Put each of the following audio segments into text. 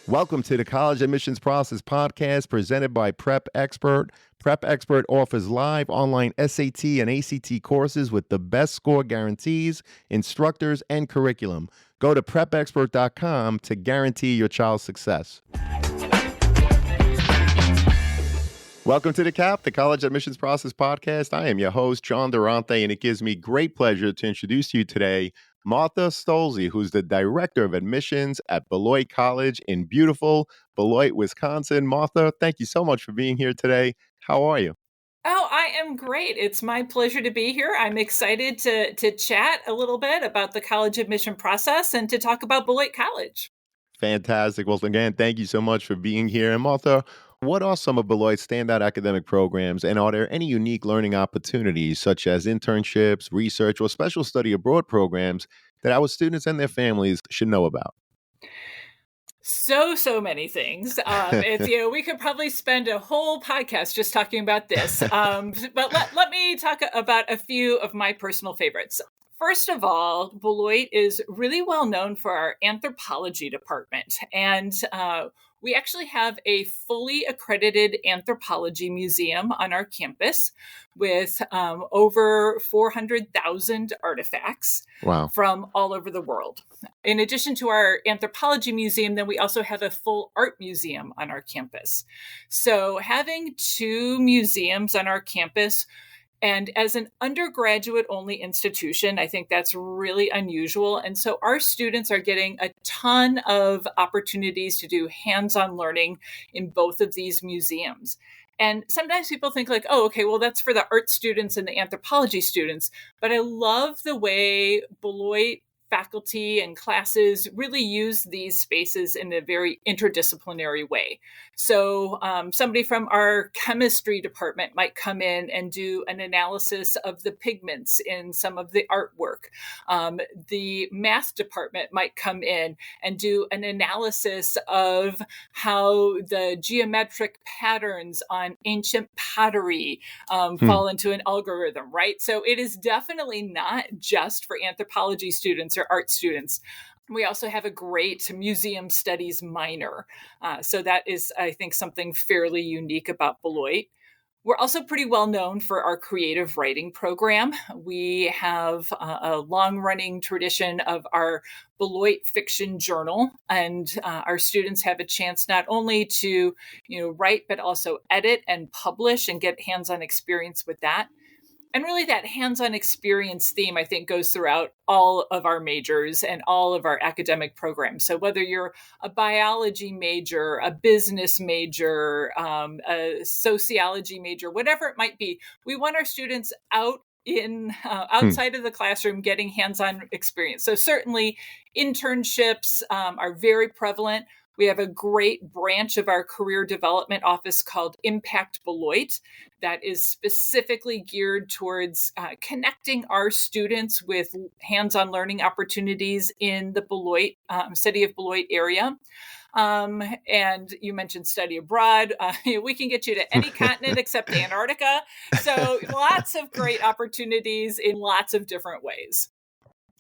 Welcome to the College Admissions Process Podcast presented by Prep Expert. Prep Expert offers live online SAT and ACT courses with the best score guarantees, instructors, and curriculum. Go to prepexpert.com to guarantee your child's success. Welcome to the CAP, the College Admissions Process Podcast. I am your host, John Durante, and it gives me great pleasure to introduce to you today Martha Stolze, who's the Director of Admissions at Beloit College in beautiful Beloit, Wisconsin. Martha, thank you so much for being here today. How are you? Oh, I am great. It's my pleasure to be here. I'm excited to chat a little bit about the college admission process and to talk about Beloit College. Fantastic. Well, again, thank you so much for being here. And Martha, what are some of Beloit's standout academic programs, and are there any unique learning opportunities such as internships, research, or special study abroad programs that our students and their families should know about? So many things. We could probably spend a whole podcast just talking about this. But let me talk about a few of my personal favorites. First of all, Beloit is really well known for our anthropology department. And we actually have a fully accredited anthropology museum on our campus with over 400,000 artifacts Wow. from all over the world. In addition to our anthropology museum, then we also have a full art museum on our campus. So having two museums on our campus, and as an undergraduate only institution, I think that's really unusual. And so our students are getting a ton of opportunities to do hands-on learning in both of these museums. And sometimes people think like, oh, okay, well, that's for the art students and the anthropology students. But I love the way Beloit faculty and classes really use these spaces in a very interdisciplinary way. So somebody from our chemistry department might come in and do an analysis of the pigments in some of the artwork. The math department might come in and do an analysis of how the geometric patterns on ancient pottery fall into an algorithm, right? So it is definitely not just for anthropology students or art students. We also have a great museum studies minor. So that is, I think, something fairly unique about Beloit. We're also pretty well known for our creative writing program. We have a long-running tradition of our Beloit Fiction Journal, and our students have a chance not only to, write, but also edit and publish and get hands-on experience with that. And really that hands-on experience theme, I think, goes throughout all of our majors and all of our academic programs. So whether you're a biology major, a business major, a sociology major, whatever it might be, we want our students outside of the classroom getting hands-on experience. So certainly internships are very prevalent. We have a great branch of our career development office called Impact Beloit that is specifically geared towards connecting our students with hands-on learning opportunities in the Beloit, city of Beloit area. And you mentioned study abroad. We can get you to any continent except Antarctica. So lots of great opportunities in lots of different ways.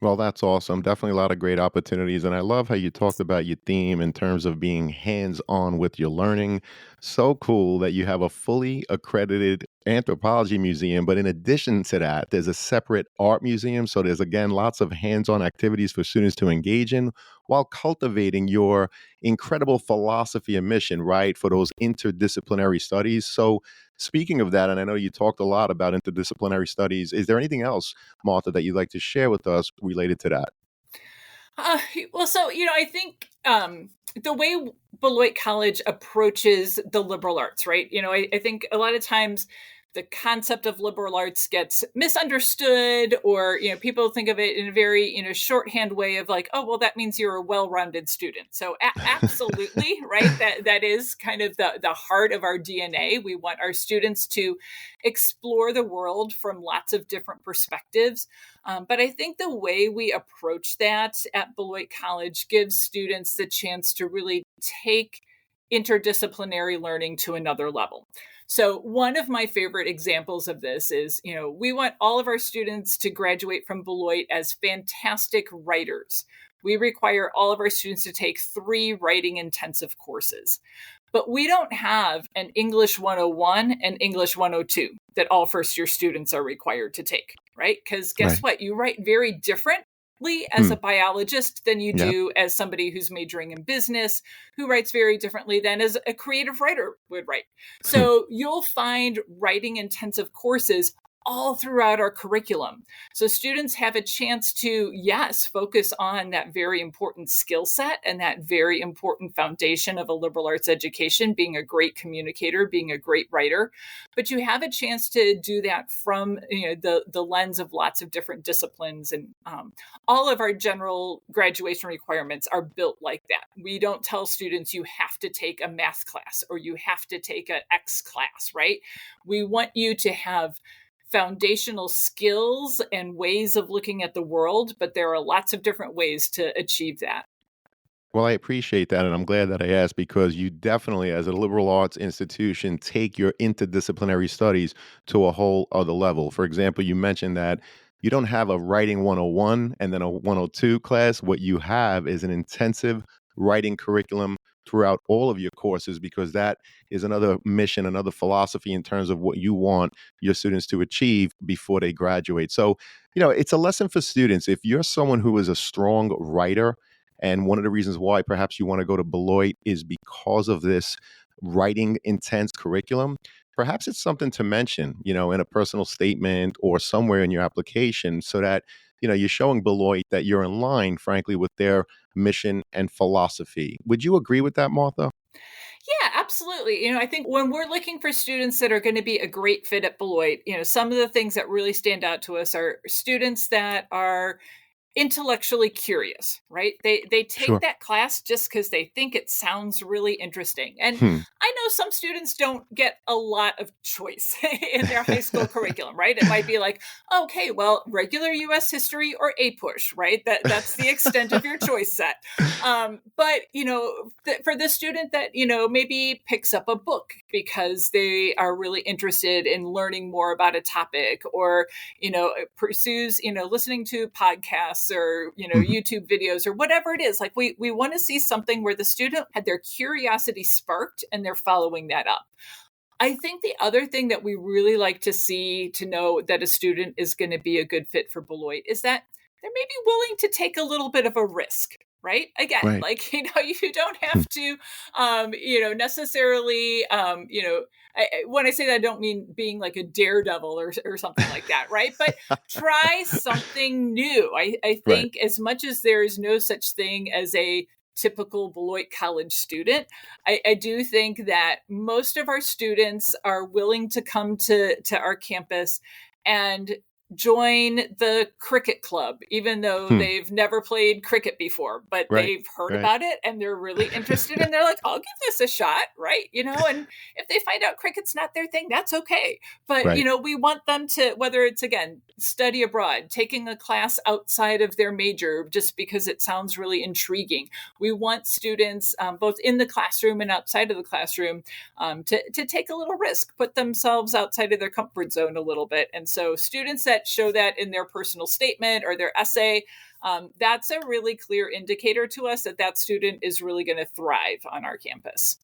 Well, that's awesome. Definitely a lot of great opportunities. And I love how you talked about your theme in terms of being hands on with your learning. So cool that you have a fully accredited anthropology museum. But in addition to that, there's a separate art museum. So there's, again, lots of hands on activities for students to engage in while cultivating your incredible philosophy and mission, right, for those interdisciplinary studies. So, speaking of that, and I know you talked a lot about interdisciplinary studies, is there anything else, Martha, that you'd like to share with us related to that? I think the way Beloit College approaches the liberal arts, right? I think a lot of times the concept of liberal arts gets misunderstood, or people think of it in a very shorthand way of like, oh, well, that means you're a well-rounded student. So absolutely, right? That is kind of the heart of our DNA. We want our students to explore the world from lots of different perspectives. But I think the way we approach that at Beloit College gives students the chance to really take interdisciplinary learning to another level. So one of my favorite examples of this is, we want all of our students to graduate from Beloit as fantastic writers. We require all of our students to take 3 writing intensive courses. But we don't have an English 101 and English 102 that all first year students are required to take, right? Because guess Right. what? You write very differently as Hmm. a biologist than you Yep. do as somebody who's majoring in business, who writes very differently than as a creative writer would write. So you'll find writing intensive courses all throughout our curriculum. So students have a chance to, yes, focus on that very important skill set and that very important foundation of a liberal arts education, being a great communicator, being a great writer. But you have a chance to do that from the lens of lots of different disciplines. And all of our general graduation requirements are built like that. We don't tell students you have to take a math class or you have to take an X class, right? We want you to have foundational skills and ways of looking at the world, but there are lots of different ways to achieve that. Well, I appreciate that, and I'm glad that I asked because you definitely, as a liberal arts institution, take your interdisciplinary studies to a whole other level. For example, you mentioned that you don't have a writing 101 and then a 102 class. What you have is an intensive writing curriculum throughout all of your courses because that is another mission, another philosophy in terms of what you want your students to achieve before they graduate. So, it's a lesson for students. If you're someone who is a strong writer, and one of the reasons why perhaps you want to go to Beloit is because of this writing intense curriculum. Perhaps it's something to mention, in a personal statement or somewhere in your application so that, you're showing Beloit that you're in line, frankly, with their mission and philosophy. Would you agree with that, Martha? Yeah, absolutely. I think when we're looking for students that are going to be a great fit at Beloit, some of the things that really stand out to us are students that are intellectually curious, right? They take Sure. that class just because they think it sounds really interesting. And Hmm. I know some students don't get a lot of choice in their high school curriculum, right? It might be like, okay, well, regular US history or a push, right? That's the extent of your choice set. But for the student that maybe picks up a book because they are really interested in learning more about a topic, or pursues listening to podcasts or Mhm. YouTube videos or whatever it is. Like we want to see something where the student had their curiosity sparked and they're following that up. I think the other thing that we really like to see to know that a student is going to be a good fit for Beloit is that they're maybe willing to take a little bit of a risk. Right. Again, Right. like, you don't Hmm. have to, necessarily, when I say that, I don't mean being like a daredevil or something like that. Right. But try something new. I Right. think as much as there is no such thing as a typical Beloit College student, I do think that most of our students are willing to come to our campus and join the cricket club, even though Hmm. they've never played cricket before, but Right. they've heard Right. about it and they're really interested and they're like, I'll give this a shot, right? And if they find out cricket's not their thing, that's okay. But, Right. we want them to, whether it's again, study abroad, taking a class outside of their major just because it sounds really intriguing. We want students, both in the classroom and outside of the classroom, to take a little risk, put themselves outside of their comfort zone a little bit. And so students that show that in their personal statement or their essay, that's a really clear indicator to us that that student is really going to thrive on our campus.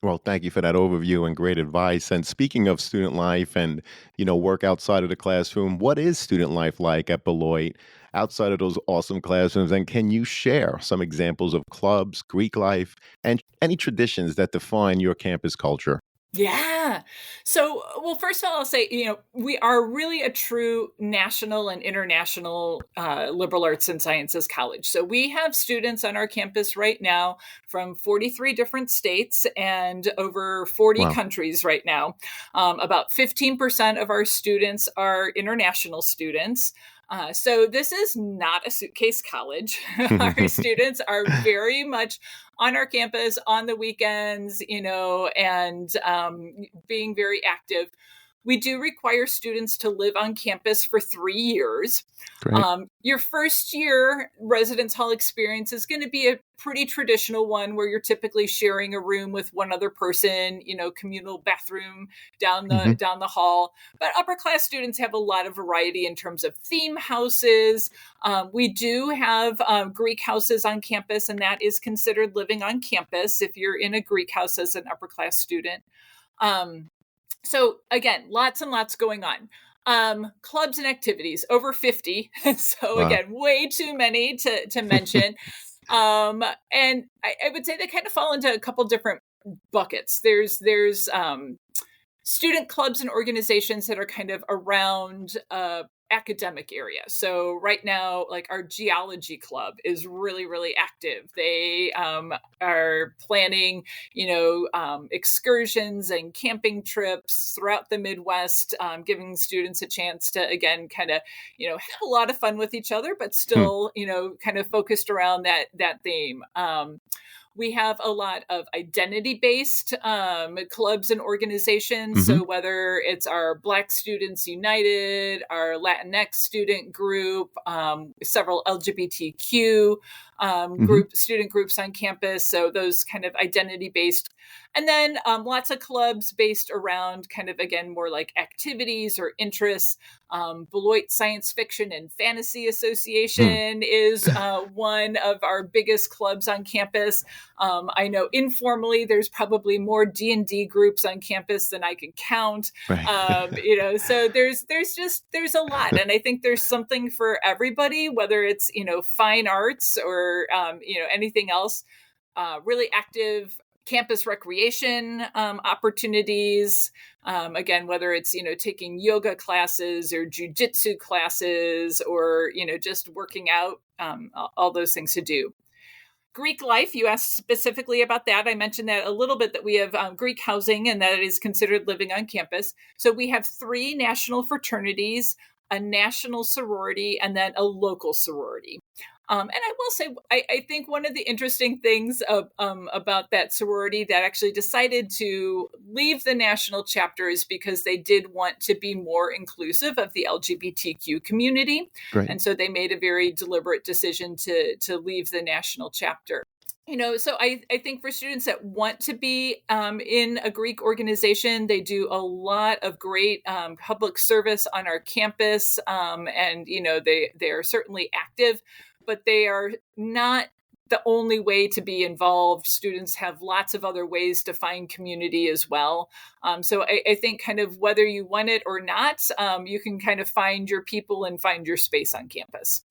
Well, thank you for that overview and great advice. And speaking of student life and, work outside of the classroom, what is student life like at Beloit outside of those awesome classrooms? And can you share some examples of clubs, Greek life, and any traditions that define your campus culture? Yeah. So, well, first of all, I'll say, we are really a true national and international liberal arts and sciences college. So we have students on our campus right now from 43 different states and over 40 Wow. countries right now. About 15% of our students are international students. So this is not a suitcase college. Our students are very much on our campus on the weekends, and being very active. We do require students to live on campus for 3 years. Great. Your first year residence hall experience is going to be a pretty traditional one where you're typically sharing a room with one other person, communal bathroom Hmm. down the hall. But upper class students have a lot of variety in terms of theme houses. We do have Greek houses on campus, and that is considered living on campus if you're in a Greek house as an upper class student. Um, so again, lots and lots going on. Clubs and activities, over 50. So Wow. again, way too many to mention. And I would say they kind of fall into a couple different buckets. There's student clubs and organizations that are kind of around academic area. So right now, like our geology club is really, really active. They are planning, excursions and camping trips throughout the Midwest, giving students a chance to, again, kind of, have a lot of fun with each other, but Hmm. still, kind of focused around that theme. We have a lot of identity based clubs and organizations. Hmm. So, whether it's our Black Students United, our Latinx student group, several LGBTQ Hmm. student groups on campus. So, those kind of identity based. And then lots of clubs based around kind of, again, more like activities or interests. Beloit Science Fiction and Fantasy Hmm. Association is one of our biggest clubs on campus. I know informally there's probably more D&D groups on campus than I can count. Right. So there's a lot, and I think there's something for everybody, whether it's fine arts or anything else. Really active campus recreation opportunities. Again, whether it's taking yoga classes or jujitsu classes or just working out, all those things to do. Greek life, you asked specifically about that. I mentioned that a little bit, that we have Greek housing and that it is considered living on campus. So we have 3 national fraternities, a national sorority, and then a local sorority. And I will say, I think one of the interesting things about that sorority that actually decided to leave the national chapter is because they did want to be more inclusive of the LGBTQ community. Great. And so they made a very deliberate decision to leave the national chapter. So I think for students that want to be in a Greek organization, they do a lot of great public service on our campus. And, they are certainly active, but they are not the only way to be involved. Students have lots of other ways to find community as well. So I think kind of whether you want it or not, you can kind of find your people and find your space on campus.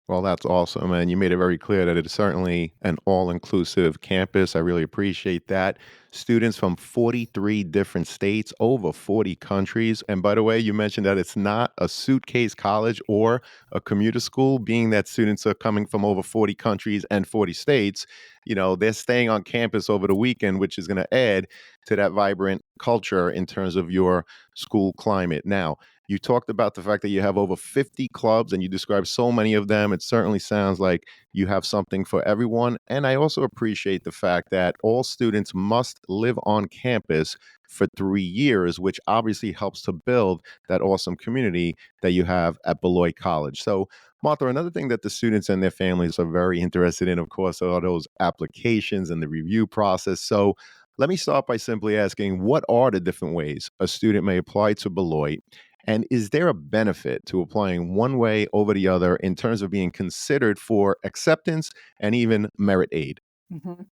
Well, that's awesome, and you made it very clear that it is certainly an all-inclusive campus. I really appreciate that. Students from 43 different states, over 40 countries. And by the way, you mentioned that it's not a suitcase college or a commuter school, being that students are coming from over 40 countries and 40 states. They're staying on campus over the weekend, which is going to add to that vibrant culture in terms of your school climate. Now, you talked about the fact that you have over 50 clubs and you described so many of them. It certainly sounds like you have something for everyone. And I also appreciate the fact that all students must live on campus for 3 years, which obviously helps to build that awesome community that you have at Beloit College. So, Martha, another thing that the students and their families are very interested in, of course, are those applications and the review process. So, let me start by simply asking, what are the different ways a student may apply to Beloit? And is there a benefit to applying one way over the other in terms of being considered for acceptance and even merit aid? Mhm.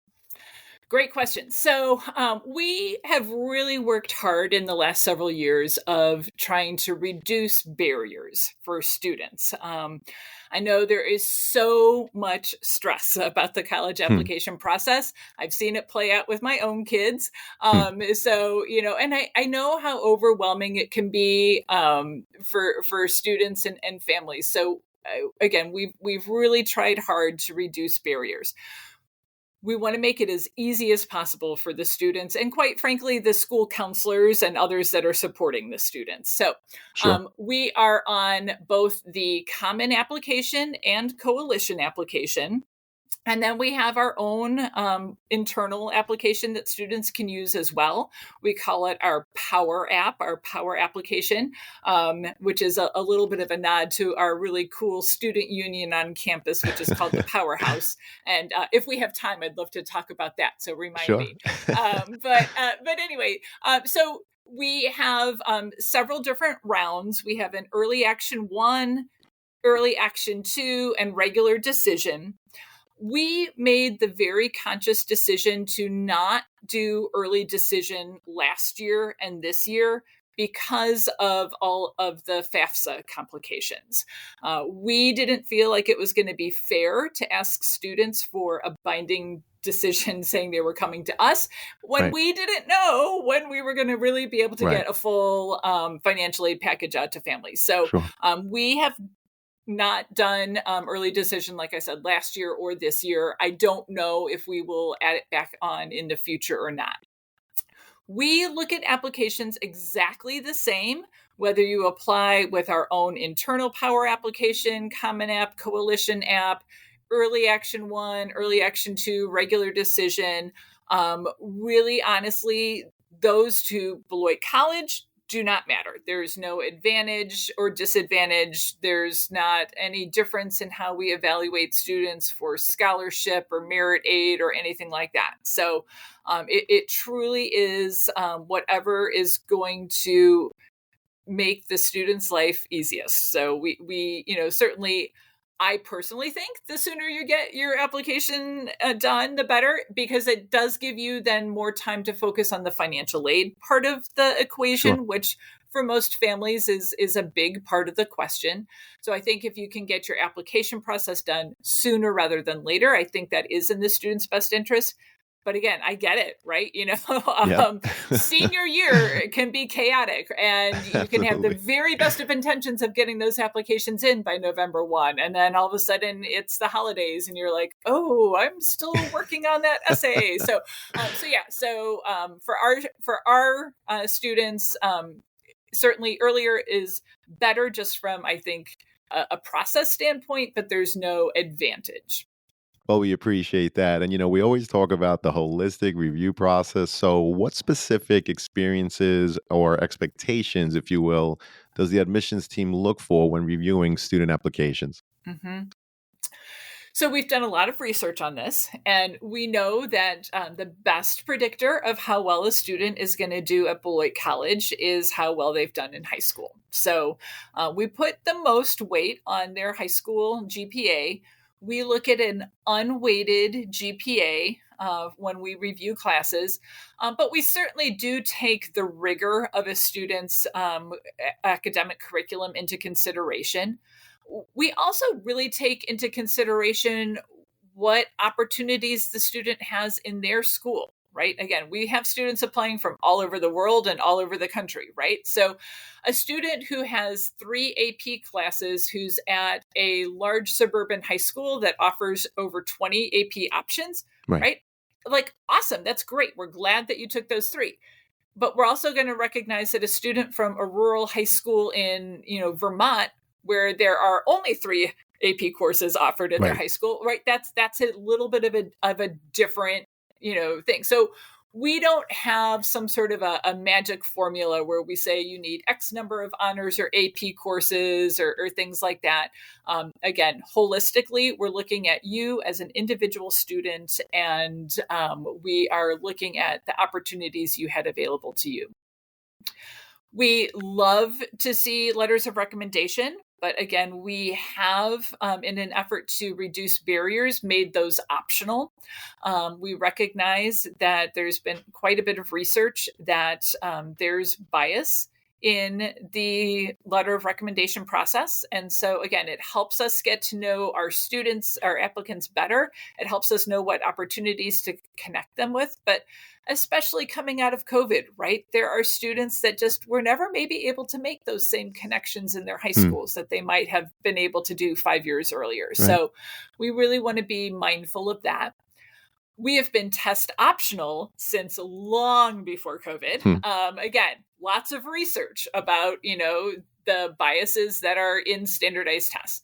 Great question. So, we have really worked hard in the last several years of trying to reduce barriers for students. I know there is so much stress about the college Hmm. application process. I've seen it play out with my own kids. Hmm. So, and I know how overwhelming it can be for students and families. So, again, we've really tried hard to reduce barriers. We want to make it as easy as possible for the students and, quite frankly, the school counselors and others that are supporting the students. So Sure. we are on both the common application and coalition application. And then we have our own internal application that students can use as well. We call it our Power app, our Power application, which is a little bit of a nod to our really cool student union on campus, which is called the Powerhouse. And if we have time, I'd love to talk about that. So remind Sure. me. But anyway, so we have several different rounds. We have an early action 1, early action 2, and regular decision. We made the very conscious decision to not do early decision last year and this year because of all of the FAFSA complications. We didn't feel like it was going to be fair to ask students for a binding decision saying they were coming to us when Right. we didn't know when we were going to really be able to Right. get a full financial aid package out to families. So Sure. we have not done early decision, like I said, last year or this year. I don't know if we will add it back on in the future or not. We look at applications exactly the same, whether you apply with our own internal Power application, Common App, Coalition app, Early Action 1, Early Action 2, Regular Decision. Really, honestly, those to Beloit College do not matter. There's no advantage or disadvantage. There's not any difference in how we evaluate students for scholarship or merit aid or anything like that. So it truly is whatever is going to make the student's life easiest. So we certainly, I personally think the sooner you get your application done, the better, because it does give you then more time to focus on the financial aid part of the Sure. equation, which for most families is a big part of the question. So I think if you can get your application process done sooner rather than later, I think that is in the student's best interest. But again, I get it, right? Yep. Senior year can be chaotic, and you can have the Absolutely. very best of intentions of getting those applications in by November 1. And then all of a sudden it's the holidays and you're like, oh, I'm still working on that essay. For our students, certainly earlier is better just from, I think, a process standpoint, but there's no advantage. Well, we appreciate that. And, we always talk about the holistic review process. So, what specific experiences or expectations, if you will, does the admissions team look for when reviewing student applications? Mhm. So we've done a lot of research on this, and we know that the best predictor of how well a student is going to do at Beloit College is how well they've done in high school. So we put the most weight on their high school GPA. We look at an unweighted GPA when we review classes, but we certainly do take the rigor of a student's academic curriculum into consideration. We also really take into consideration what opportunities the student has in their school, right? Again, we have students applying from all over the world and all over the country, right? So a student who has 3 AP classes, who's at a large suburban high school that offers over 20 AP options, Right. right? Like, awesome, that's great. We're glad that you took those 3. But we're also going to recognize that a student from a rural high school in, Vermont, where there are only 3 AP courses offered at their Right. high school, right? That's a little bit of a different, thing. So we don't have some sort of a magic formula where we say you need X number of honors or AP courses or things like that. Again, holistically, we're looking at you as an individual student, and we are looking at the opportunities you had available to you. We love to see letters of recommendation, but again, we have, in an effort to reduce barriers, made those optional. We recognize that there's been quite a bit of research that there's bias in the letter of recommendation process. And so, again, it helps us get to know our students, our applicants better. It helps us know what opportunities to connect them with. But especially coming out of COVID, right? There are students that just were never maybe able to make those same connections in their high Hmm. schools that they might have been able to do 5 years earlier. Right. So we really want to be mindful of that. We have been test optional since long before COVID. Hmm. Again, lots of research about, the biases that are in standardized tests.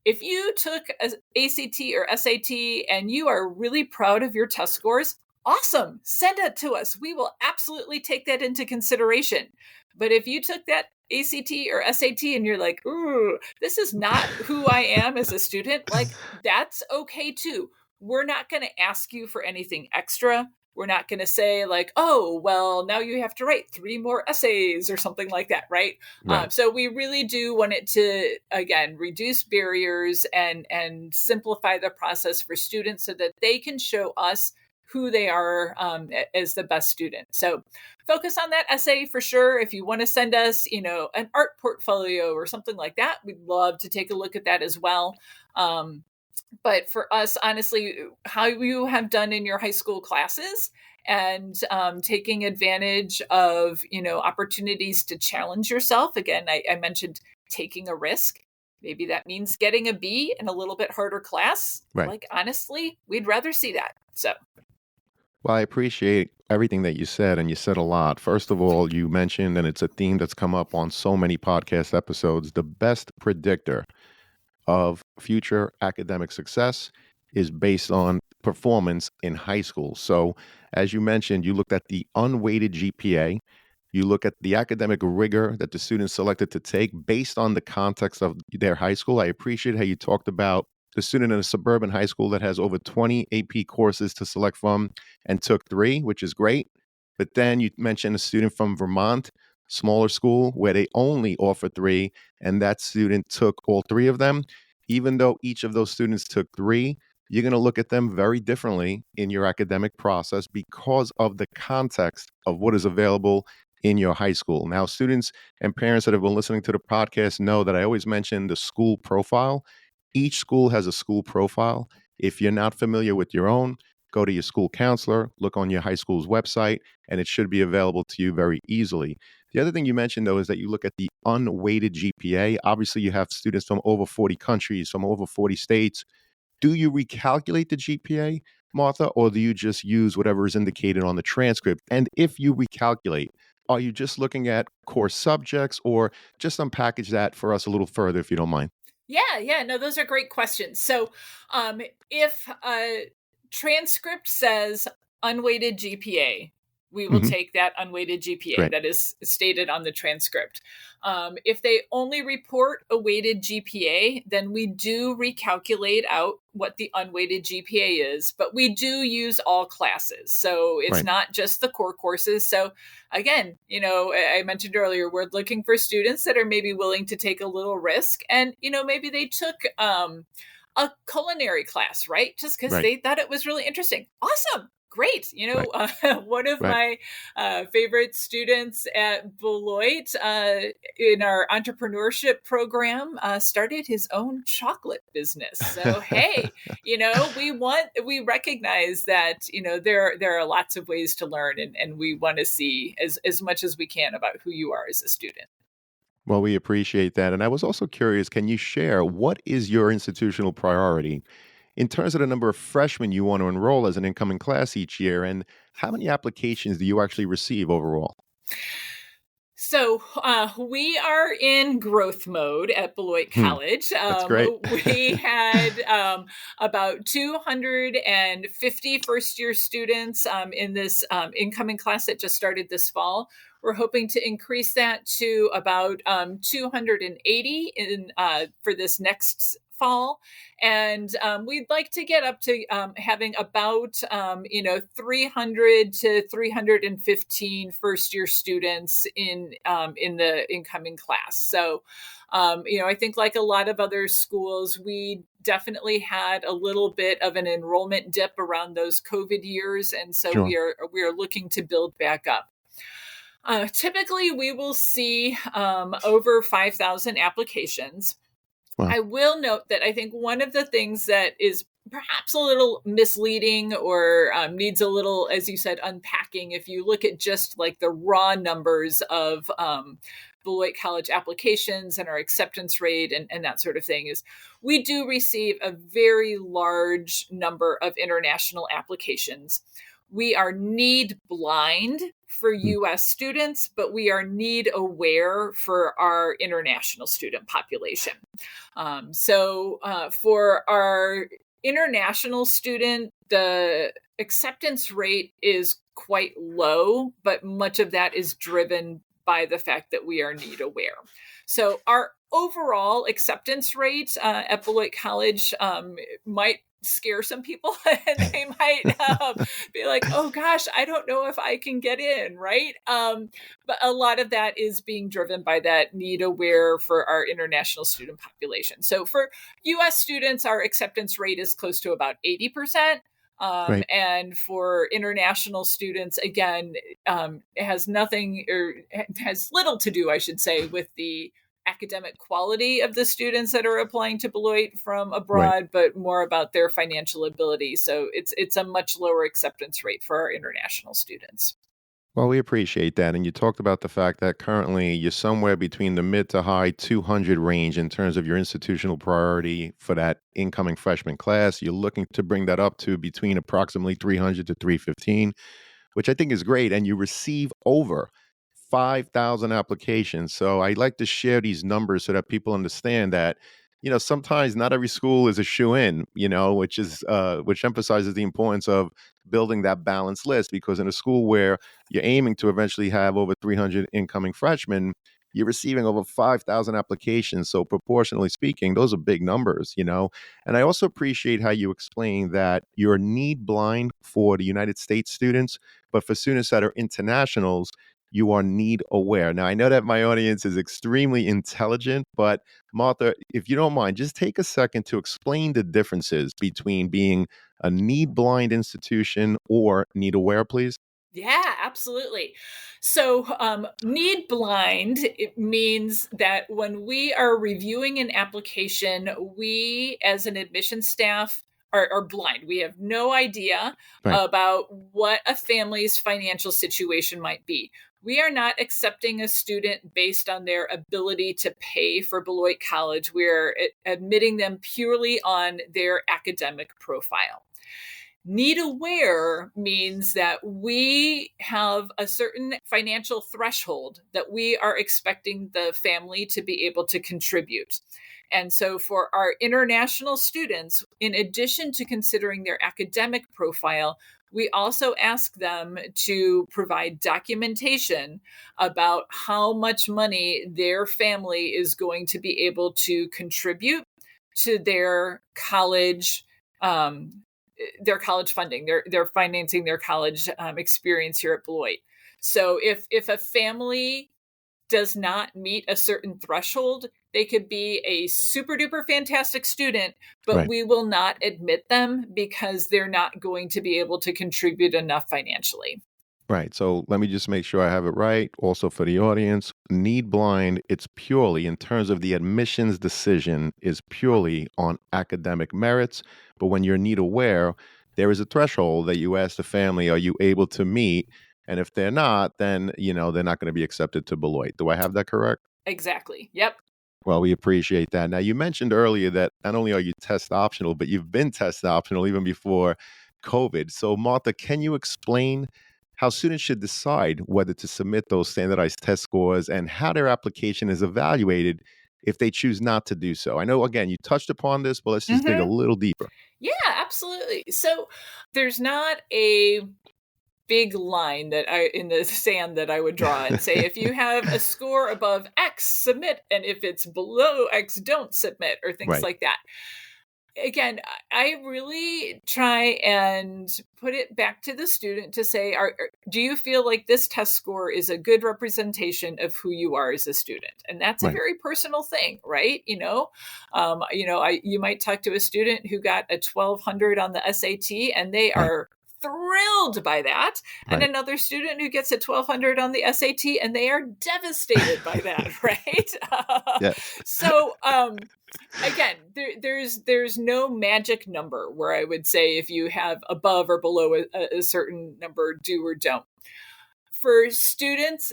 if you took a ACT or SAT and you are really proud of your test scores, awesome. Send it to us. We will absolutely take that into consideration. But if you took that ACT or SAT and you're like, ooh, this is not who I am as a student, like that's okay too. We're not going to ask you for anything extra. We're not going to say, like, oh, well, now you have to write 3 more essays or something like that, right? Right. So we really do want it to, again, reduce barriers and simplify the process for students so that they can show us who they are as the best student. So focus on that essay for sure. If you want to send us, an art portfolio or something like that, we'd love to take a look at that as well. But for us, honestly, how you have done in your high school classes and taking advantage of, opportunities to challenge yourself. Again, I mentioned taking a risk. Maybe that means getting a B in a little bit harder class. Right. Like, honestly, we'd rather see that. So, Well, I appreciate everything that you said, and you said a lot. First of all, you mentioned, and it's a theme that's come up on so many podcast episodes, the best predictor of future academic success is based on performance in high school. So, as you mentioned, you looked at the unweighted GPA. You look at the academic rigor that the students selected to take based on the context of their high school. I appreciate how you talked about the student in a suburban high school that has over 20 AP courses to select from and took 3, which is great. But then you mentioned a student from Vermont, smaller school, where they only offer 3, and that student took all 3 of them. Even though each of those students took 3, you're going to look at them very differently in your academic process because of the context of what is available in your high school. Now, students and parents that have been listening to the podcast know that I always mention the school profile. Each school has a school profile. If you're not familiar with your own, go to your school counselor, look on your high school's website, and it should be available to you very easily. The other thing you mentioned, though, is that you look at the unweighted GPA. Obviously, you have students from over 40 countries, from over 40 states. Do you recalculate the GPA, Martha, or do you just use whatever is indicated on the transcript? And if you recalculate, are you just looking at core subjects, or just unpackage that for us a little further, if you don't mind? yeah, no, those are great questions. So, if a transcript says unweighted GPA, we will Hmm. take that unweighted GPA Great. that is stated on the transcript. If they only report a weighted GPA, then we do recalculate out what the unweighted GPA is, but we do use all classes. So it's Right. not just the core courses. So again, I mentioned earlier, we're looking for students that are maybe willing to take a little risk and, maybe they took a culinary class, right? Just because Right. they thought it was really interesting. Awesome. Great. Right. One of Right. my favorite students at Beloit in our entrepreneurship program started his own chocolate business. So, hey, we recognize that, there are lots of ways to learn and we want to see as much as we can about who you are as a student. Well, we appreciate that. And I was also curious, can you share what is your institutional priority in terms of the number of freshmen you want to enroll as an incoming class each year? And how many applications do you actually receive overall? So we are in growth mode at Beloit Hmm, College. that's great. We had about 250 first year students in this incoming class that just started this fall. We're hoping to increase that to about 280 for this next fall, and we'd like to get up to having about 300 to 315 first year students in the incoming class. So I think like a lot of other schools, we definitely had a little bit of an enrollment dip around those COVID years, and so Sure. we are looking to build back up. Typically, we will see over 5,000 applications. Wow. I will note that I think one of the things that is perhaps a little misleading or needs a little, as you said, unpacking, if you look at just like the raw numbers of Beloit College applications and our acceptance rate and that sort of thing, is we do receive a very large number of international applications. We are need blind for Mm. US students, but we are need aware for our international student population. For our international student, the acceptance rate is quite low, but much of that is driven by the fact that we are need aware. So our overall acceptance rate at Beloit College might scare some people and they might be like, oh gosh, I don't know if I can get in, right? But a lot of that is being driven by that need aware for our international student population. So for US students, our acceptance rate is close to about 80%. Right. And for international students, again, it has nothing or has little to do, I should say, with the academic quality of the students that are applying to Beloit from Right. abroad, but more about their financial ability. So it's a much lower acceptance rate for our international students. Well, we appreciate that. And you talked about the fact that currently you're somewhere between the mid to high 200 range in terms of your institutional priority for that incoming freshman class. You're looking to bring that up to between approximately 300 to 315, which I think is great. And you receive over 5,000 applications. So I like to share these numbers so that people understand that, sometimes not every school is a shoe in, which emphasizes the importance of building that balanced list, because in a school where you're aiming to eventually have over 300 incoming freshmen, you're receiving over 5,000 applications. So proportionally speaking, those are big numbers. And I also appreciate how you explain that you're need blind for the United States students, but for students that are internationals, you are need aware. Now, I know that my audience is extremely intelligent, but Martha, if you don't mind, just take a second to explain the differences between being a need blind institution or need aware, please. Yeah, absolutely. So, need blind, it means that when we are reviewing an application, we as an admission staff are blind. We have no idea Right, about what a family's financial situation might be. We are not accepting a student based on their ability to pay for Beloit College. We're admitting them purely on their academic profile. Need aware means that we have a certain financial threshold that we are expecting the family to be able to contribute. And so, for our international students, in addition to considering their academic profile, we also ask them to provide documentation about how much money their family is going to be able to contribute to um, their college funding. They're financing their college experience here at Beloit. So if a family does not meet a certain threshold, they could be a super duper fantastic student, but right. we will not admit them because they're not going to be able to contribute enough financially. Right. So let me just make sure I have it right. Also for the audience, need blind, it's purely in terms of the admissions decision is purely on academic merits. But when you're need aware, there is a threshold that you ask the family, are you able to meet? And if they're not, then, they're not going to be accepted to Beloit. Do I have that correct? Exactly. Yep. Well, we appreciate that. Now, you mentioned earlier that not only are you test optional, but you've been test optional even before COVID. So, Martha, can you explain how students should decide whether to submit those standardized test scores and how their application is evaluated if they choose not to do so? I know, again, you touched upon this, but let's just dig a Hmm. little deeper. Yeah, absolutely. So there's not a big line that I in the sand that I would draw and say, if you have a score above X, submit, and if it's below X, don't submit, or things Right, like that. Again, I really try and put it back to the student to say, do you feel like this test score is a good representation of who you are as a student? And that's a right, very personal thing, right? You might talk to a student who got a 1200 on the SAT and they right, are thrilled by that, and right. another student who gets a 1200 on the SAT and they are devastated by that, right? Yes. So again, there's no magic number where I would say if you have above or below a certain number, do or don't. For students,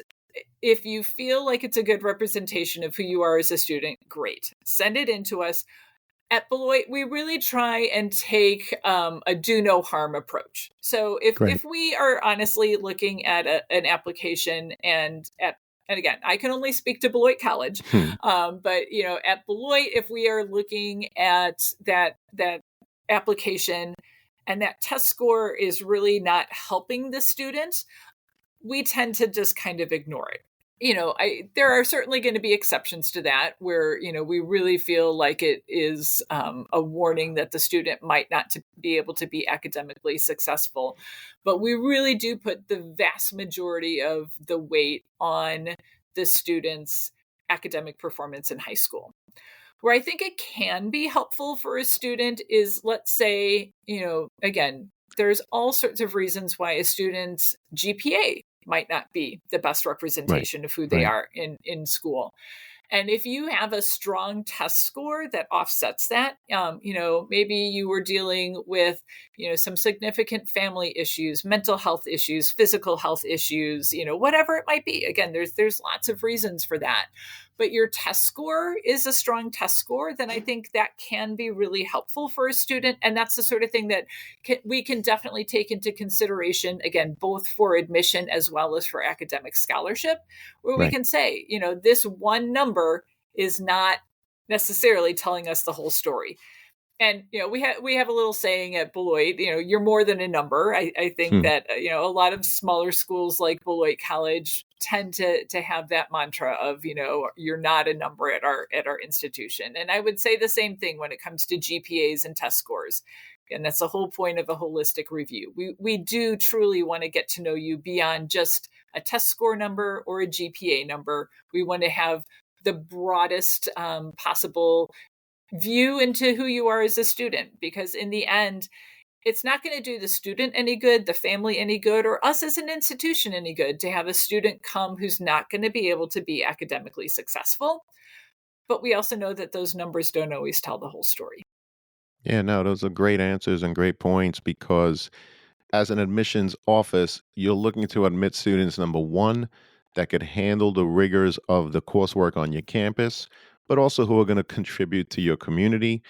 if you feel like it's a good representation of who you are as a student, great, send it in to us. At Beloit, we really try and take a do no harm approach. So Great. if we are honestly looking at an application and again, I can only speak to Beloit College, Hmm. but at Beloit, if we are looking at that application and that test score is really not helping the student, we tend to just kind of ignore it. There are certainly going to be exceptions to that where, we really feel like it is a warning that the student might not to be able to be academically successful. But we really do put the vast majority of the weight on the student's academic performance in high school. Where I think it can be helpful for a student is, let's say, again, there's all sorts of reasons why a student's GPA might not be the best Right. representation of who they Right. are in school. And if you have a strong test score that offsets that, maybe you were dealing with, some significant family issues, mental health issues, physical health issues, whatever it might be. Again, there's lots of reasons for that. But your test score is a strong test score, then I think that can be really helpful for a student. And that's the sort of thing that we can definitely take into consideration, again, both for admission as well as for academic scholarship, where we Right. can say, this one number is not necessarily telling us the whole story. And we have a little saying at Beloit, you're more than a number. I think Hmm. that a lot of smaller schools like Beloit College tend to have that mantra of, you're not a number at our institution. And I would say the same thing when it comes to GPAs and test scores. And that's the whole point of a holistic review. We do truly want to get to know you beyond just a test score number or a GPA number. We want to have the broadest possible view into who you are as a student, because in the end, it's not going to do the student any good, the family any good, or us as an institution any good to have a student come who's not going to be able to be academically successful. But we also know that those numbers don't always tell the whole story. Yeah, no, those are great answers and great points because as an admissions office, you're looking to admit students, number one, that could handle the rigors of the coursework on your campus, but also who are going to contribute to your community.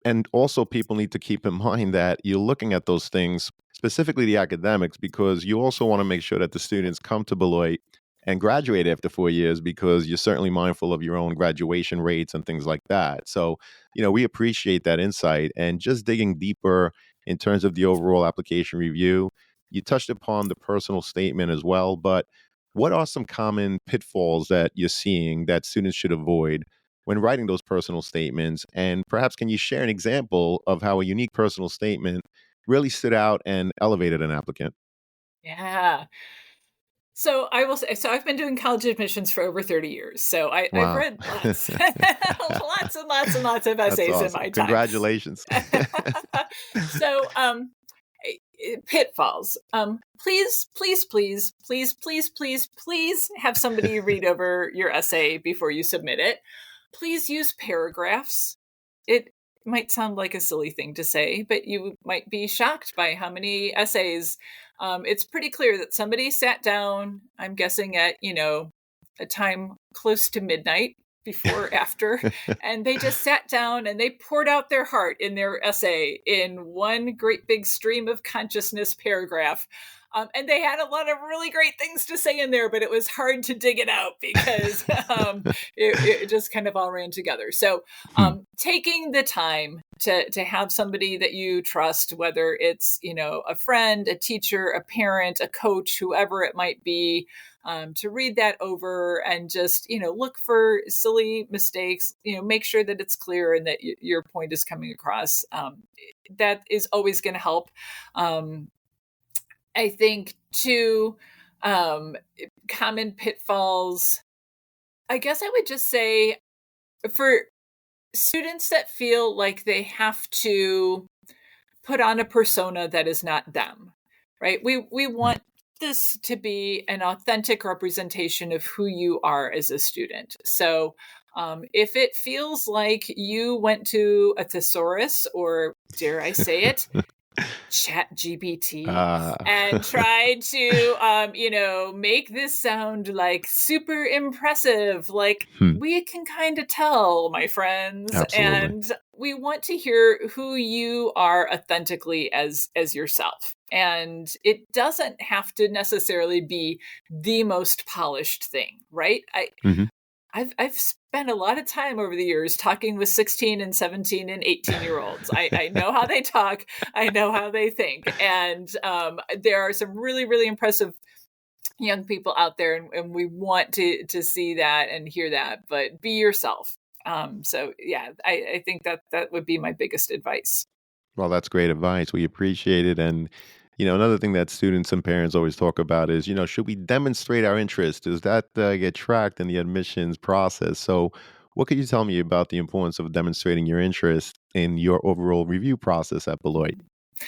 And also, people need to keep in mind that you're looking at those things, specifically the academics, because you also want to make sure that the students come to Beloit and graduate after 4 years because you're certainly mindful of your own graduation rates and things like that. So, we appreciate that insight and just digging deeper in terms of the overall application review. You touched upon the personal statement as well, but what are some common pitfalls that you're seeing that students should avoid when writing those personal statements? And perhaps can you share an example of how a unique personal statement really stood out and elevated an applicant? Yeah. So I will say, so I've been doing college admissions for over 30 years. So I've Wow. read lots, lots and lots and lots of That's essays in awesome. my time. Congratulations. So, pitfalls. Please, please, please, please, please, please, please have somebody read over your essay before you submit it. Please use paragraphs. It might sound like a silly thing to say, but you might be shocked by how many essays. It's pretty clear that somebody sat down, I'm guessing at, a time close to midnight, before or after, and they just sat down and they poured out their heart in their essay in one great big stream of consciousness paragraph. And they had a lot of really great things to say in there, but it was hard to dig it out because it just kind of all ran together. So, Hmm. taking the time to have somebody that you trust, whether it's a friend, a teacher, a parent, a coach, whoever it might be, to read that over and just look for silly mistakes, make sure that it's clear and that your point is coming across. That is always going to help. I think too, um, common pitfalls, I guess I would just say, for students that feel like they have to put on a persona that is not them, right? We Hmm. want this to be an authentic representation of who you are as a student. So, if it feels like you went to a thesaurus, or dare I say it, Chat GPT Ah. and tried to, make this sound like super impressive. Like, Hmm, we can kind of tell, my friends, absolutely. and we want to hear who you are authentically as yourself. And it doesn't have to necessarily be the most polished thing, right? Mhm. I've spent a lot of time over the years talking with 16 and 17 and 18-year-olds. I know how they talk, I know how they think, and there are some really, really impressive young people out there, and we want to see that and hear that. But be yourself. So yeah, I think that would be my biggest advice. Well, that's great advice. We appreciate it. And, another thing that students and parents always talk about is, should we demonstrate our interest? Does that get tracked in the admissions process? So, what could you tell me about the importance of demonstrating your interest in your overall review process at Beloit? Mhm.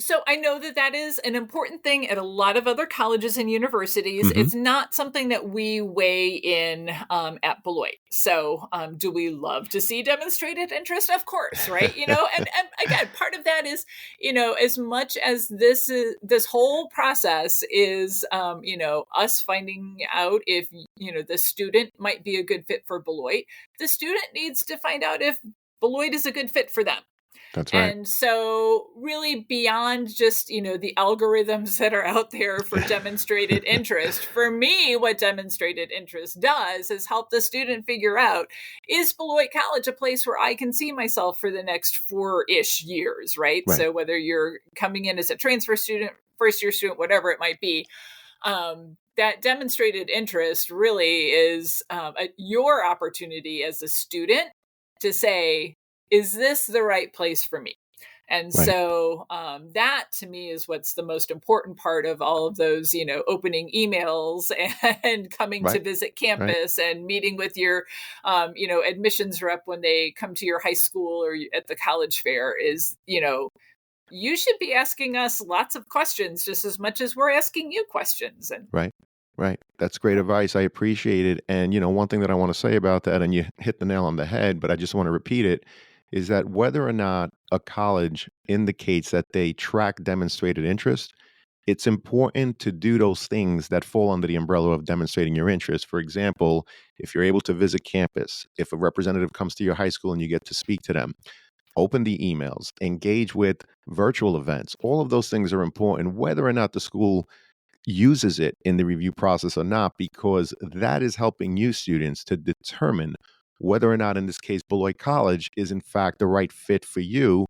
So I know that that is an important thing at a lot of other colleges and universities. Hmm. It's not something that we weigh in at Beloit. So do we love to see demonstrated interest? Of course, right? And again, part of that is, as much as this whole process is, us finding out if the student might be a good fit for Beloit. The student needs to find out if Beloit is a good fit for them. That's right. And so, really, beyond just, the algorithms that are out there for demonstrated interest, for me, what demonstrated interest does is help the student figure out, is Beloit College a place where I can see myself for the next 4-ish years, right? Right. So, whether you're coming in as a transfer student, first year student, whatever it might be, that demonstrated interest really is your opportunity as a student to say, is this the right place for me? And Right. so that to me is what's the most important part of all of those, opening emails and coming to Right. visit Right. campus and meeting with your, admissions rep when they come to your high school or at the college fair is, you should be asking us lots of questions just as much as we're asking you questions. And Right. Right. That's great yeah, advice. I appreciate it. And, one thing that I want to say about that, and you hit the nail on the head, but I just want to repeat it, is that whether or not a college indicates that they track demonstrated interest, it's important to do those things that fall under the umbrella of demonstrating your interest. For example, if you're able to visit campus, if a representative comes to your high school and you get to speak to them, open the emails, engage with virtual events, all of those things are important, whether or not the school uses it in the review process or not, because that is helping you students to determine whether or not, in this case, Beloit College is in fact the right fit for you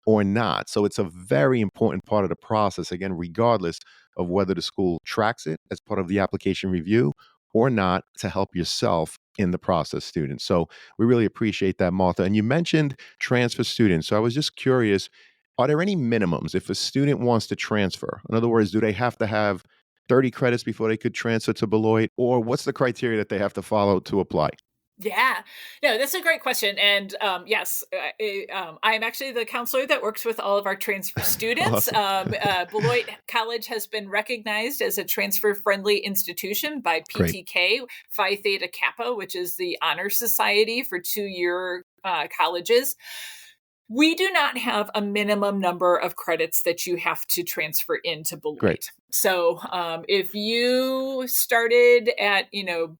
or not. So it's a very important part of the process, again, regardless of whether the school tracks it as part of the application review or not, to help yourself in the process, students. So we really appreciate that, Martha. And you mentioned transfer students. So I was just curious, are there any minimums if a student wants to transfer? In other words, do they have to have 30 credits before they could transfer to Beloit, or what's the criteria that they have to follow to apply? yeah, no, that's a great question. And yes, I'm actually the counselor that works with all of our transfer students. Awesome. Beloit College has been recognized as a transfer friendly institution by Great. PTK, Phi Theta Kappa, which is the honor society for 2-year colleges. We do not have a minimum number of credits that you have to transfer into Great. Beloit. So if you started at,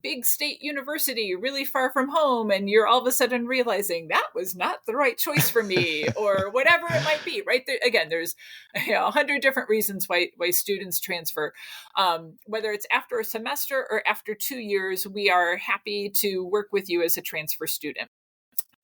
big state university really far from home and you're all of a sudden realizing that was not the right choice for me or whatever it might be, right? There, again, there's 100 different reasons why students transfer. Whether it's after a semester or after 2 years, we are happy to work with you as a transfer student.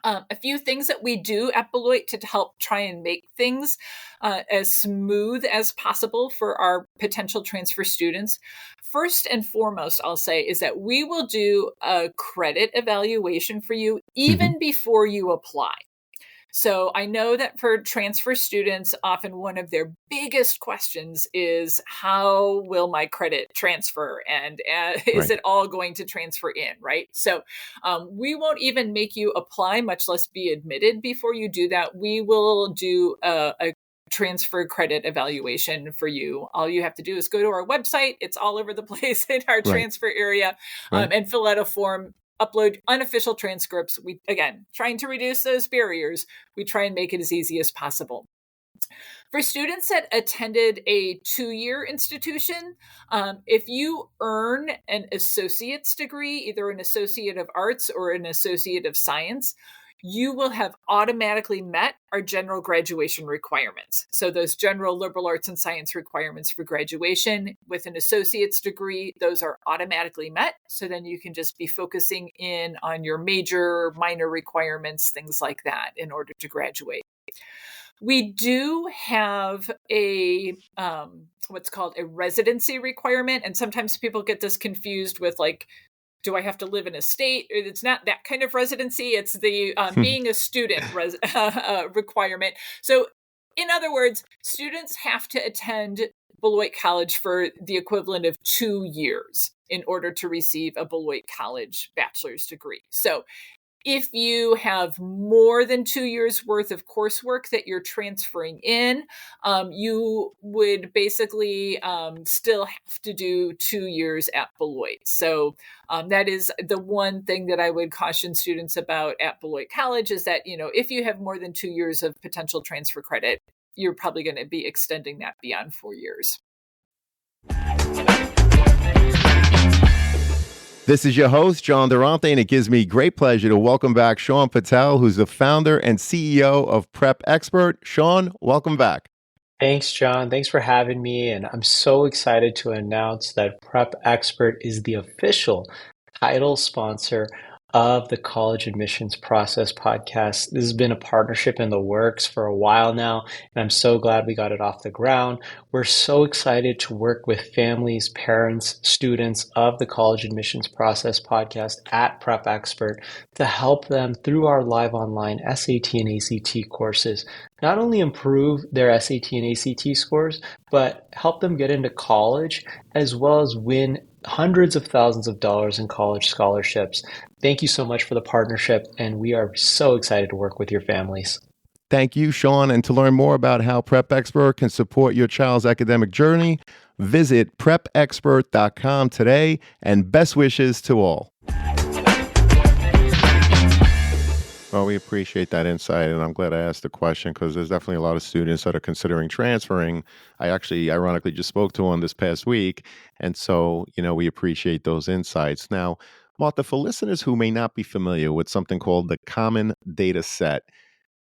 A few things that we do at Beloit to help try and make things as smooth as possible for our potential transfer students. First and foremost, I'll say, is that we will do a credit evaluation for you Hmm. even before you apply. So I know that for transfer students, often one of their biggest questions is, how will my credit transfer? And is Right. it all going to transfer in, right? So we won't even make you apply, much less be admitted before you do that. We will do a transfer credit evaluation for you. All you have to do is go to our website. It's all over the place in our Right. transfer area, Right. and fill out a form, upload unofficial transcripts. We, again, trying to reduce those barriers. We try and make it as easy as possible. For students that attended a 2-year institution, if you earn an associate's degree, either an associate of arts or an associate of science, you will have automatically met our general graduation requirements. So those general liberal arts and science requirements for graduation with an associate's degree, those are automatically met. So then you can just be focusing in on your major, minor requirements, things like that in order to graduate. We do have a what's called a residency requirement, and sometimes people get this confused with like, do I have to live in a state? It's not that kind of residency. It's the being a student requirement. So, in other words, students have to attend Beloit College for the equivalent of 2 years in order to receive a Beloit College bachelor's degree. So, if you have more than 2 years worth of coursework that you're transferring in, you would basically still have to do 2 years at Beloit. So that is the one thing that I would caution students about at Beloit College is that, if you have more than 2 years of potential transfer credit, you're probably going to be extending that beyond 4 years. This is your host, John Durante, and it gives me great pleasure to welcome back Sean Patel, who's the founder and CEO of Prep Expert. Sean, welcome back. Thanks, John. Thanks for having me. And I'm so excited to announce that Prep Expert is the official title sponsor of the College Admissions Process podcast. This has been a partnership in the works for a while now, and I'm so glad we got it off the ground. We're so excited to work with families, parents, students of the College Admissions Process podcast at Prep Expert to help them through our live online SAT and ACT courses, not only improve their SAT and ACT scores, but help them get into college as well as win hundreds of thousands of dollars in college scholarships. Thank you so much for the partnership, and we are so excited to work with your families. Thank you, Sean. And to learn more about how Prep Expert can support your child's academic journey, visit prepexpert.com today, and best wishes to all. Well, we appreciate that insight, and I'm glad I asked the question because there's definitely a lot of students that are considering transferring. I actually, ironically, just spoke to one this past week, and so, we appreciate those insights. Now, Martha, for listeners who may not be familiar with something called the Common Data Set,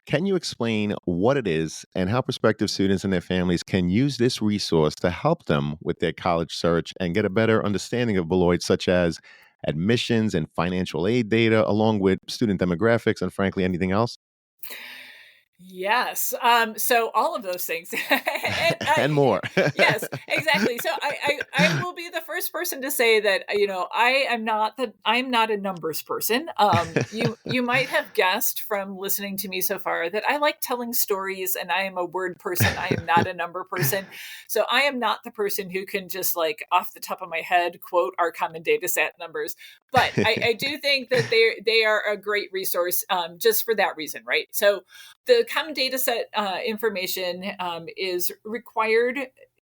can you explain what it is and how prospective students and their families can use this resource to help them with their college search and get a better understanding of Beloit, such as admissions and financial aid data, along with student demographics and, frankly, anything else? Yes. So all of those things And more. Yes, exactly. So I will be the first person to say that, I'm not a numbers person. You might have guessed from listening to me so far that I like telling stories and I am a word person. I am not a number person. So I am not the person who can just like off the top of my head quote our common data set numbers. But I do think that they are a great resource just for that reason, right? So the common data set information is required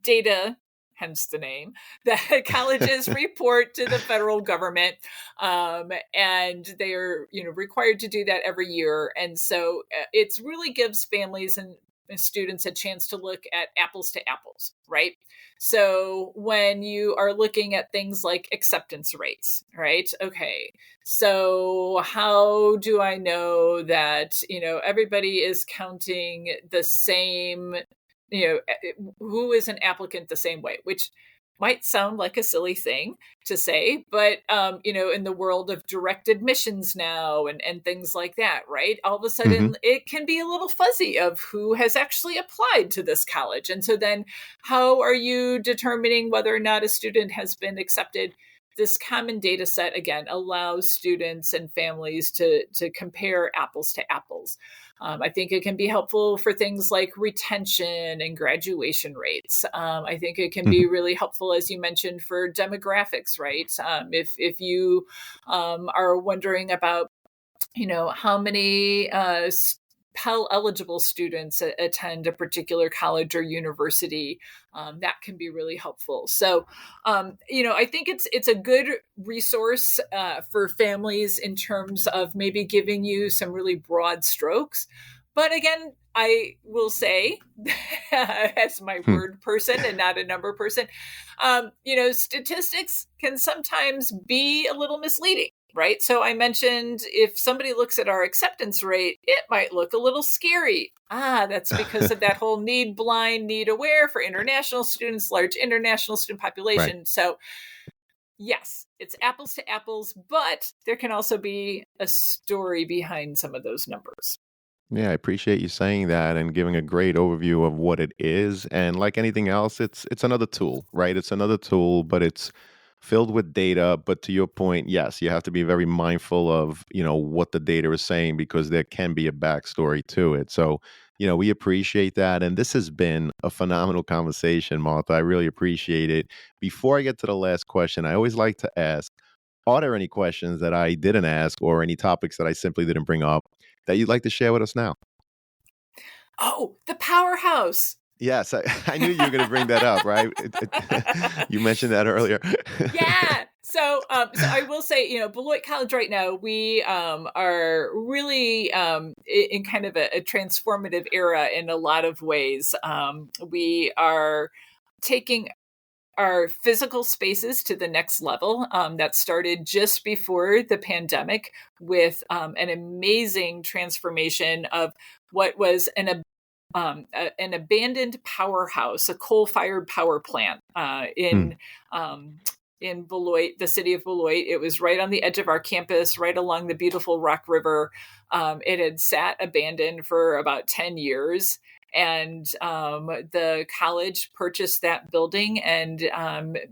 data, hence the name, that colleges report to the federal government. And they are required to do that every year. And so it really gives families and students a chance to look at apples to apples, right? So when you are looking at things like acceptance rates, right? Okay, so how do I know that, everybody is counting the same, who is an applicant the same way, which might sound like a silly thing to say, but, in the world of direct admissions now and things like that, right? All of a sudden it can be a little fuzzy of who has actually applied to this college. And so then how are you determining whether or not a student has been accepted? This common data set, again, allows students and families to compare apples to apples. I think it can be helpful for things like retention and graduation rates. I think it can be really helpful, as you mentioned, for demographics, right? If you are wondering about, how many Pell eligible students attend a particular college or university, that can be really helpful. So, I think it's a good resource for families in terms of maybe giving you some really broad strokes. But again, I will say, as my Hmm. word person and not a number person, statistics can sometimes be a little misleading, right? So I mentioned if somebody looks at our acceptance rate, it might look a little scary. That's because of that whole need blind, need aware for international students, large international student Right. population. So yes, it's apples to apples, but there can also be a story behind some of those numbers. Yeah, I appreciate you saying that and giving a great overview of what it is. And like anything else, it's another tool, right? It's another tool, but it's filled with data. But to your point, yes, you have to be very mindful of, what the data is saying because there can be a backstory to it. So, we appreciate that. And this has been a phenomenal conversation, Martha. I really appreciate it. Before I get to the last question, I always like to ask, are there any questions that I didn't ask or any topics that I simply didn't bring up that you'd like to share with us now? Oh, the powerhouse. Yes, I knew you were gonna bring that up, right? You mentioned that earlier. Yeah. So I will say, Beloit College right now, we are really in kind of a transformative era in a lot of ways. We are taking our physical spaces to the next level. That started just before the pandemic with an amazing transformation of what was an abandoned powerhouse, a coal-fired power plant Hmm, in Beloit, the city of Beloit. It was right on the edge of our campus, right along the beautiful Rock River. It had sat abandoned for about 10 years. And the college purchased that building and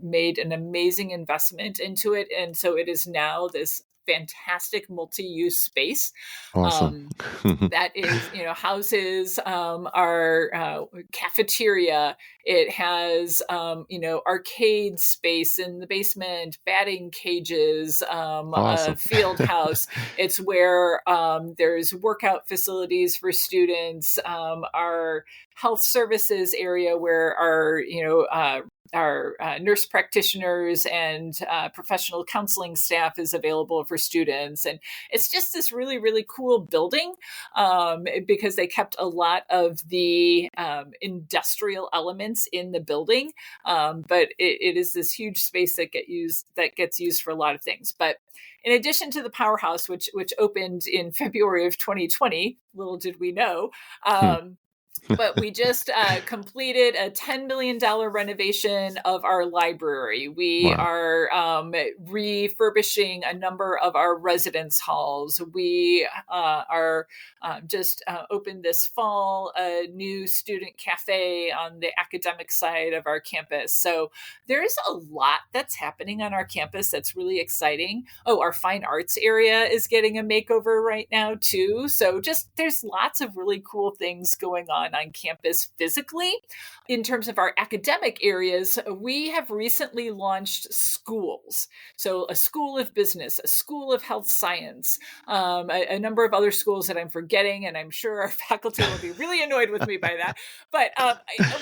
made an amazing investment into it. And so it is now this fantastic multi-use space. awesome. Um, that is, houses our cafeteria. It has, arcade space in the basement, batting cages, a Awesome. field house. It's where there's workout facilities for students, our health services area where our nurse practitioners and professional counseling staff is available for students. And it's just this really, really cool building because they kept a lot of the industrial elements in the building. But it is this huge space that gets used for a lot of things. But in addition to the powerhouse, which opened in February of 2020, little did we know, Hmm, but we just completed a $10 million renovation of our library. We wow, are refurbishing a number of our residence halls. We are just opened this fall a new student cafe on the academic side of our campus. So there's a lot that's happening on our campus that's really exciting. Oh, our fine arts area is getting a makeover right now, too. So just there's lots of really cool things going on campus physically. In terms of our academic areas, we have recently launched schools. So, a school of business, a school of health science, a number of other schools that I'm forgetting, and I'm sure our faculty will be really annoyed with me by that. But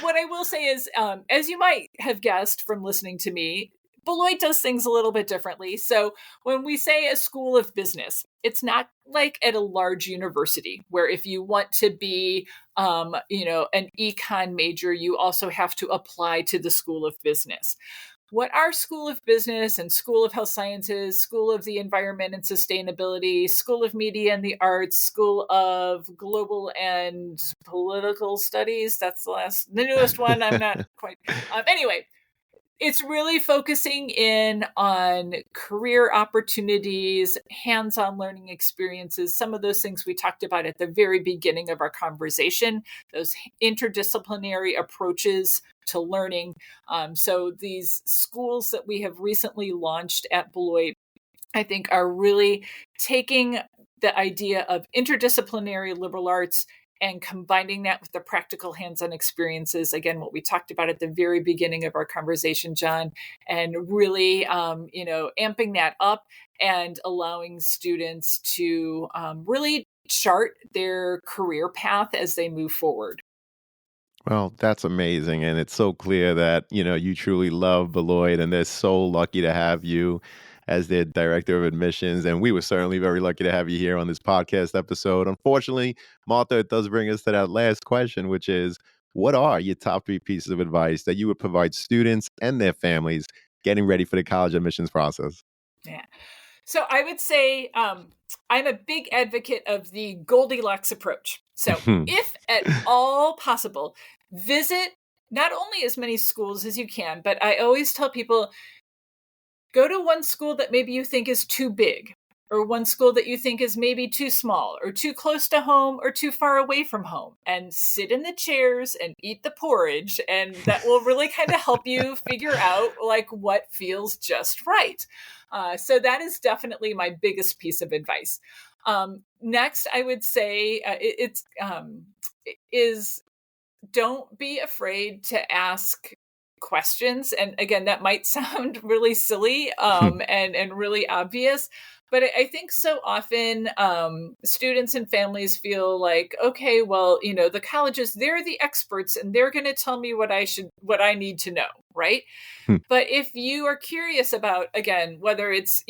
what I will say is, as you might have guessed from listening to me, Beloit does things a little bit differently. So when we say a school of business, it's not like at a large university where if you want to be, an econ major, you also have to apply to the school of business. What our School of Business and School of Health Sciences, School of the Environment and Sustainability, School of Media and the Arts, School of Global and Political Studies, that's the newest one. I'm not quite. Anyway, it's really focusing in on career opportunities, hands-on learning experiences, some of those things we talked about at the very beginning of our conversation, those interdisciplinary approaches to learning. So these schools that we have recently launched at Beloit, I think, are really taking the idea of interdisciplinary liberal arts and combining that with the practical hands-on experiences, again, what we talked about at the very beginning of our conversation, John, and really amping that up and allowing students to really chart their career path as they move forward. well, that's amazing, and it's so clear that, you truly love Beloit, and they're so lucky to have you, as their director of admissions. And we were certainly very lucky to have you here on this podcast episode. Unfortunately, Martha, it does bring us to that last question, which is, what are your top 3 pieces of advice that you would provide students and their families getting ready for the college admissions process? Yeah. So I would say I'm a big advocate of the Goldilocks approach. So if at all possible, visit not only as many schools as you can, but I always tell people, go to one school that maybe you think is too big, or one school that you think is maybe too small, or too close to home, or too far away from home, and sit in the chairs and eat the porridge. And that will really kind of help you figure out like what feels just right. So that is definitely my biggest piece of advice. Next, I would say is don't be afraid to ask questions. And again, that might sound really silly and really obvious, but I think so often students and families feel like, okay, well, the colleges, they're the experts and they're going to tell me what I need to know, right? But if you are curious about, again, whether it's,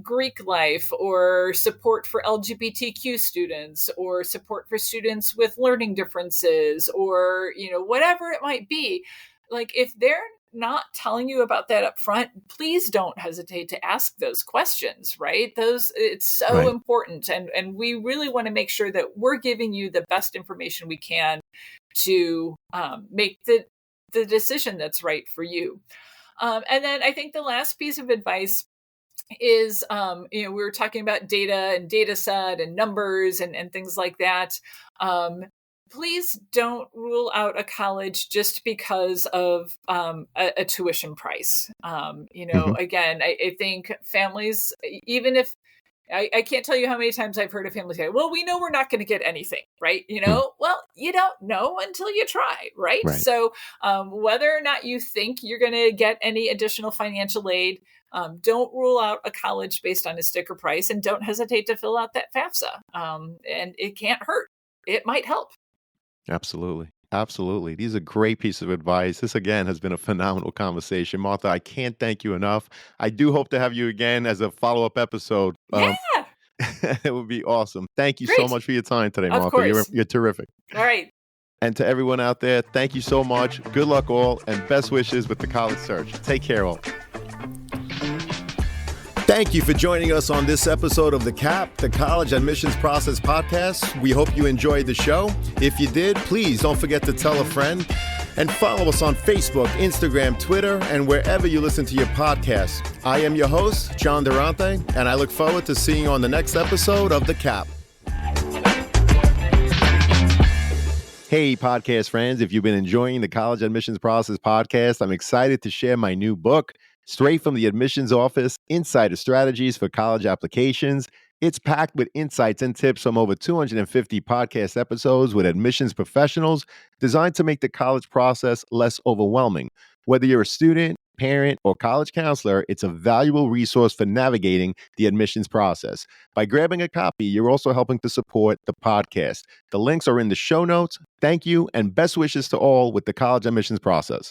Greek life or support for LGBTQ students or support for students with learning differences or, whatever it might be, like if they're not telling you about that up front, please don't hesitate to ask those questions, right? It's so Right. important. And we really want to make sure that we're giving you the best information we can to make the decision that's right for you. And then I think the last piece of advice is, we were talking about data and data set and numbers and things like that. Please don't rule out a college just because of a tuition price. Again, I think families, even if I can't tell you how many times I've heard a family say, well, we know we're not going to get anything, right? Well, you don't know until you try, right? Right. So whether or not you think you're going to get any additional financial aid, don't rule out a college based on a sticker price, and don't hesitate to fill out that FAFSA. And it can't hurt. It might help. Absolutely. Absolutely. These are great pieces of advice. This, again, has been a phenomenal conversation. Martha, I can't thank you enough. I do hope to have you again as a follow-up episode. Yeah. It would be awesome. Thank you so Great. much for your time today, Of Martha. You're, course. you're terrific. All right. And to everyone out there, thank you so much. Good luck all, and best wishes with the college search. Take care all. Thank you for joining us on this episode of the CAP, the College Admissions Process Podcast. We hope you enjoyed the show. If you did, please don't forget to tell a friend and follow us on Facebook, Instagram, Twitter, and wherever you listen to your podcasts. I am your host, John Durante, and I look forward to seeing you on the next episode of the CAP. Hey, podcast friends, if you've been enjoying the College Admissions Process Podcast, I'm excited to share my new book, Straight from the Admissions Office, Insider Strategies for College Applications. It's packed with insights and tips from over 250 podcast episodes with admissions professionals designed to make the college process less overwhelming. Whether you're a student, parent, or college counselor, it's a valuable resource for navigating the admissions process. By grabbing a copy, you're also helping to support the podcast. The links are in the show notes. Thank you, and best wishes to all with the college admissions process.